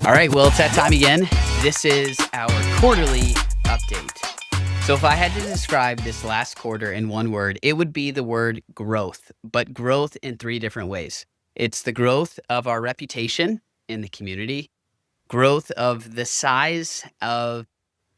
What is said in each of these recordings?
All right, well, it's that time again. This is our quarterly update. So, if I had to describe this last quarter in one word, it would be the word growth, but growth in three different ways. It's the growth of our reputation in the community, growth of the size of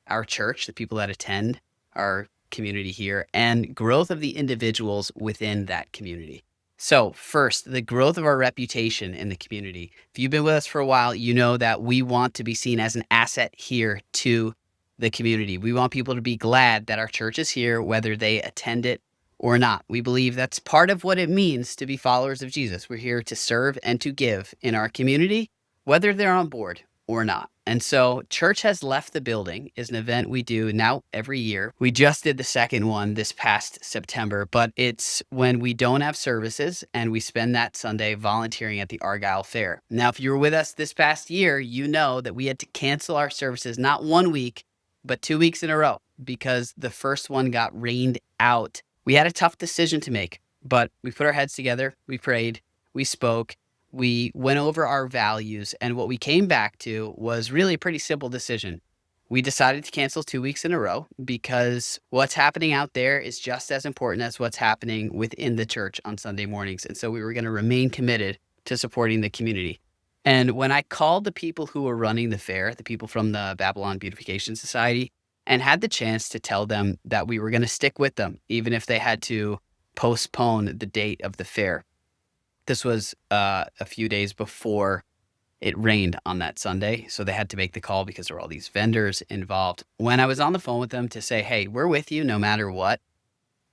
our church, the people that attend our community here, and growth of the individuals within that community. So, first, the growth of our reputation in the community. If you've been with us for a while, you know that we want to be seen as an asset here to the community. We want people to be glad that our church is here, whether they attend it or not. We believe that's part of what it means to be followers of Jesus. We're here to serve and to give in our community, whether they're on board or not. And so Church Has Left the Building is an event we do now every year. We just did the second one this past September, but it's when we don't have services and we spend that Sunday volunteering at the Argyle Fair. Now, if you were with us this past year, you know that we had to cancel our services not 1 week, but 2 weeks in a row because the first one got rained out. We had a tough decision to make, but we put our heads together, we prayed, we spoke, we went over our values, and what we came back to was really a pretty simple decision. We decided to cancel 2 weeks in a row because what's happening out there is just as important as what's happening within the church on Sunday mornings. And so we were going to remain committed to supporting the community. And when I called the people who were running the fair, the people from the Babylon Beautification Society, and had the chance to tell them that we were going to stick with them, even if they had to postpone the date of the fair. This was a few days before it rained on that Sunday, so they had to make the call because there were all these vendors involved. When I was on the phone with them to say, hey, we're with you no matter what,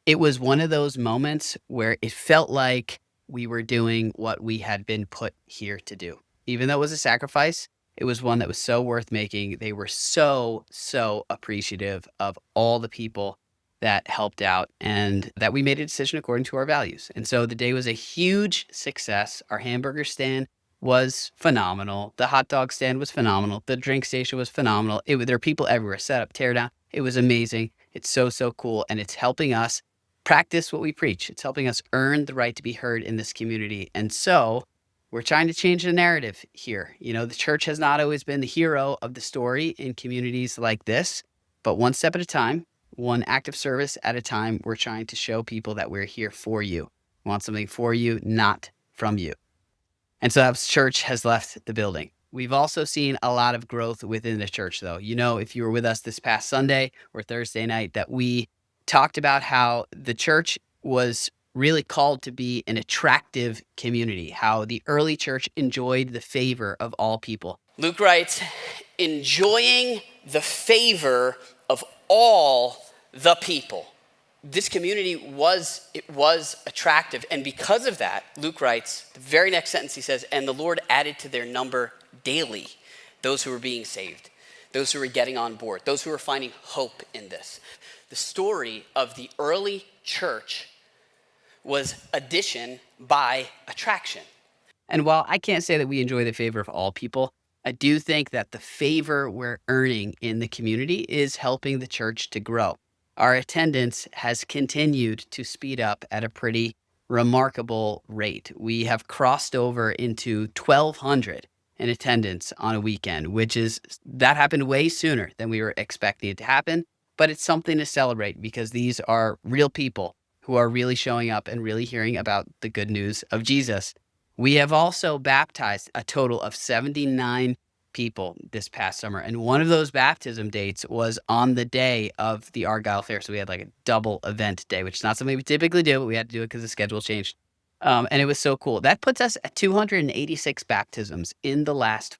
it was one of those moments where it felt like we were doing what we had been put here to do. Even though it was a sacrifice, it was one that was so worth making. They were so appreciative of all the people that helped out and that we made a decision according to our values. And so the day was a huge success. Our hamburger stand was phenomenal. The hot dog stand was phenomenal. The drink station was phenomenal. There were people everywhere, set up, tear down. It was amazing. It's so cool. And it's helping us practice what we preach. It's helping us earn the right to be heard in this community. And so we're trying to change the narrative here. You know, the church has not always been the hero of the story in communities like this, but one step at a time, one act of service at a time, we're trying to show people that we're here for you. We want something for you, not from you. And so that Church Has Left the Building. We've also seen a lot of growth within the church, though. You know, if you were with us this past Sunday or Thursday night, that we talked about how the church was really called to be an attractive community, how the early church enjoyed the favor of all people. Luke writes, enjoying the favor of all the people. This community was attractive. And because of that, Luke writes, the very next sentence he says, and the Lord added to their number daily those who were being saved, those who were getting on board, those who were finding hope in this. The story of the early church was addition by attraction. And while I can't say that we enjoy the favor of all people, I do think that the favor we're earning in the community is helping the church to grow. Our attendance has continued to speed up at a pretty remarkable rate. We have crossed over into 1,200 in attendance on a weekend, that happened way sooner than we were expecting it to happen. But it's something to celebrate because these are real people who are really showing up and really hearing about the good news of Jesus. We have also baptized a total of 79 people this past summer. And one of those baptism dates was on the day of the Argyle Fair. So we had like a double event day, which is not something we typically do, but we had to do it because the schedule changed. And it was so cool. That puts us at 286 baptisms in the last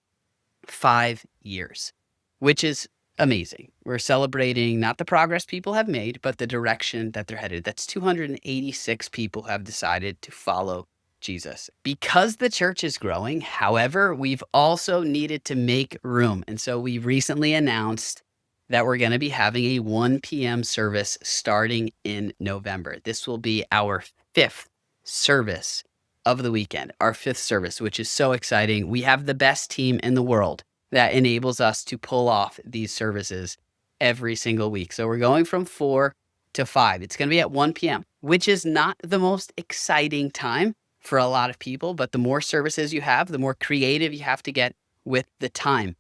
5 years, which is amazing. We're celebrating not the progress people have made, but the direction that they're headed. That's 286 people who have decided to follow Jesus. Because the church is growing, however, we've also needed to make room. And so we recently announced that we're going to be having a 1 p.m. service starting in November. This will be our 5th service of the weekend, our 5th service, which is so exciting. We have the best team in the world that enables us to pull off these services every single week. So we're going from 4 to 5. It's going to be at 1 p.m., which is not the most exciting time for a lot of people, but the more services you have, the more creative you have to get with the time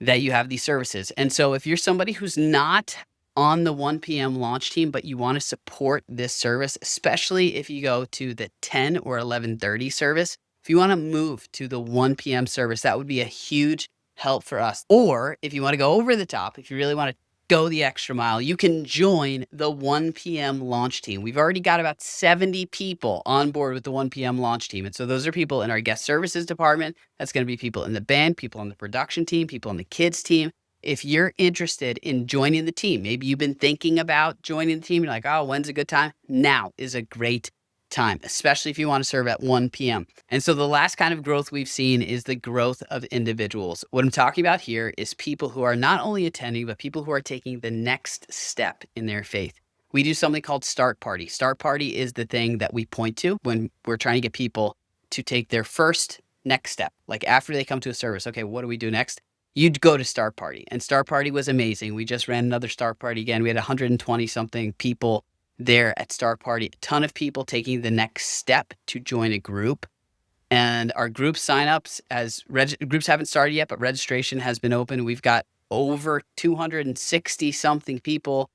that you have these services. And so if you're somebody who's not on the 1 p.m. launch team, but you want to support this service, especially if you go to the 10 or 11:30 service, if you want to move to the 1 p.m. service, that would be a huge help for us. Or if you want to go over the top, if you really want to go the extra mile, you can join the 1 p.m. launch team. We've already got about 70 people on board with the 1 p.m. launch team. And so those are people in our guest services department. That's going to be people in the band, people on the production team, people on the kids team. If you're interested in joining the team, maybe you've been thinking about joining the team, you're like, oh, when's a good time? Now is a great time, especially if you want to serve at 1 p.m. And so the last kind of growth we've seen is the growth of individuals. What I'm talking about here is people who are not only attending, but people who are taking the next step in their faith. We do something called Start Party. Start Party is the thing that we point to when we're trying to get people to take their first next step. Like after they come to a service, okay, what do we do next? You'd go to Start Party. And Start Party was amazing. We just ran another Start Party again. We had 120 something people there at Start Party, a ton of people taking the next step to join a group. And our group signups, groups haven't started yet, but registration has been open. We've got over 260 something people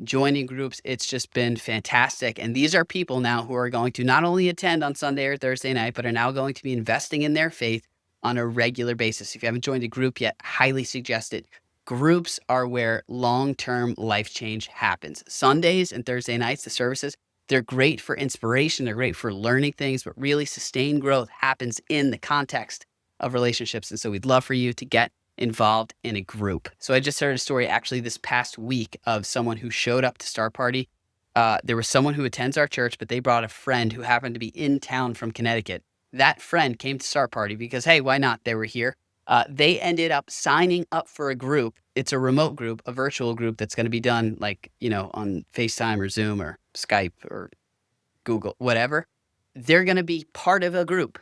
joining groups. It's just been fantastic. And these are people now who are going to not only attend on Sunday or Thursday night, but are now going to be investing in their faith on a regular basis. If you haven't joined a group yet, highly suggest it. Groups are where long-term life change happens. Sundays and Thursday nights, the services, they're great for inspiration. They're great for learning things, but really sustained growth happens in the context of relationships. And so we'd love for you to get involved in a group. So I just heard a story actually this past week of someone who showed up to Start Party. There was someone who attends our church, but they brought a friend who happened to be in town from Connecticut. That friend came to Start Party because, hey, why not? They were here. They ended up signing up for a group. It's a remote group, a virtual group that's going to be done like, on FaceTime or Zoom or Skype or Google, whatever. They're going to be part of a group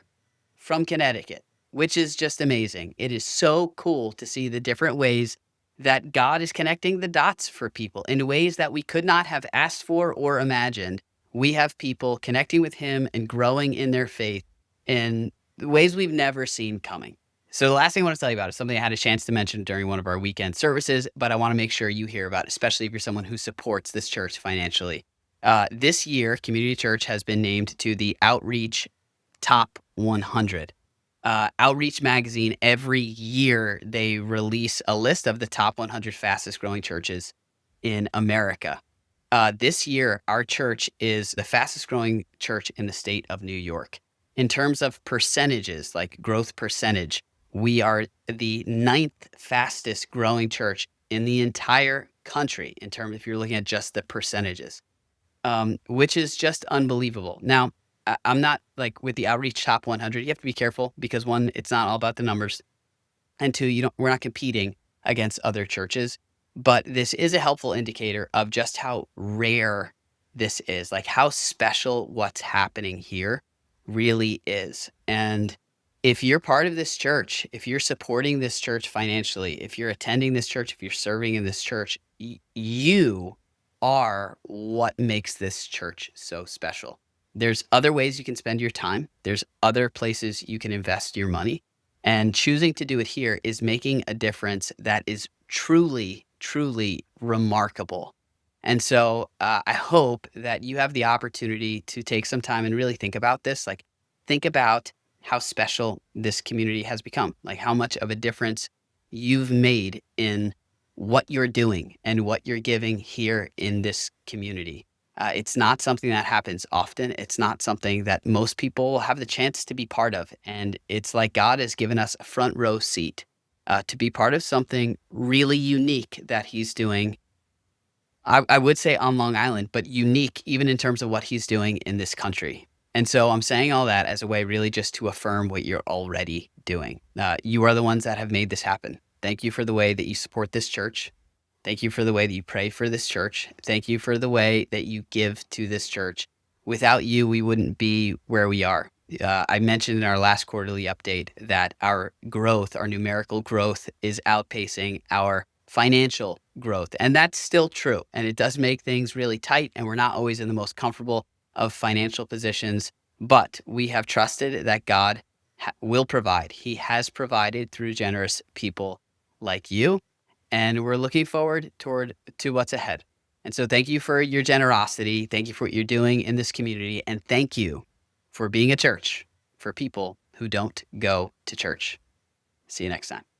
from Connecticut, which is just amazing. It is so cool to see the different ways that God is connecting the dots for people in ways that we could not have asked for or imagined. We have people connecting with Him and growing in their faith in ways we've never seen coming. So the last thing I want to tell you about is something I had a chance to mention during one of our weekend services, but I want to make sure you hear about it, especially if you're someone who supports this church financially. This year, Community Church has been named to the Outreach Top 100. Outreach Magazine, every year, they release a list of the top 100 fastest growing churches in America. This year, our church is the fastest growing church in the state of New York. In terms of percentages, like growth percentage, we are the 9th fastest growing church in the entire country in terms if you're looking at just the percentages, which is just unbelievable. Now, I'm not like with the Outreach Top 100. You have to be careful because one, it's not all about the numbers, and two, we're not competing against other churches. But this is a helpful indicator of just how rare this is, like how special what's happening here really is. And if you're part of this church, if you're supporting this church financially, if you're attending this church, if you're serving in this church, you are what makes this church so special. There's other ways you can spend your time. There's other places you can invest your money. And choosing to do it here is making a difference that is truly, truly remarkable. And so I hope that you have the opportunity to take some time and really think about this. Like, think about how special this community has become, like how much of a difference you've made in what you're doing and what you're giving here in this community. It's not something that happens often. It's not something that most people have the chance to be part of. And it's like God has given us a front row seat to be part of something really unique that He's doing. I would say on Long Island, but unique even in terms of what He's doing in this country. And so I'm saying all that as a way really just to affirm what you're already doing. You are the ones that have made this happen. Thank you for the way that you support this church. Thank you for the way that you pray for this church. Thank you for the way that you give to this church. Without you, we wouldn't be where we are. I mentioned in our last quarterly update that our growth, our numerical growth, is outpacing our financial growth. And that's still true. And it does make things really tight, and we're not always in the most comfortable of financial positions. But we have trusted that God will provide. He has provided through generous people like you, and we're looking forward to what's ahead. And so thank you for your generosity. Thank you for what you're doing in this community, and thank you for being a church for people who don't go to church. See you next time.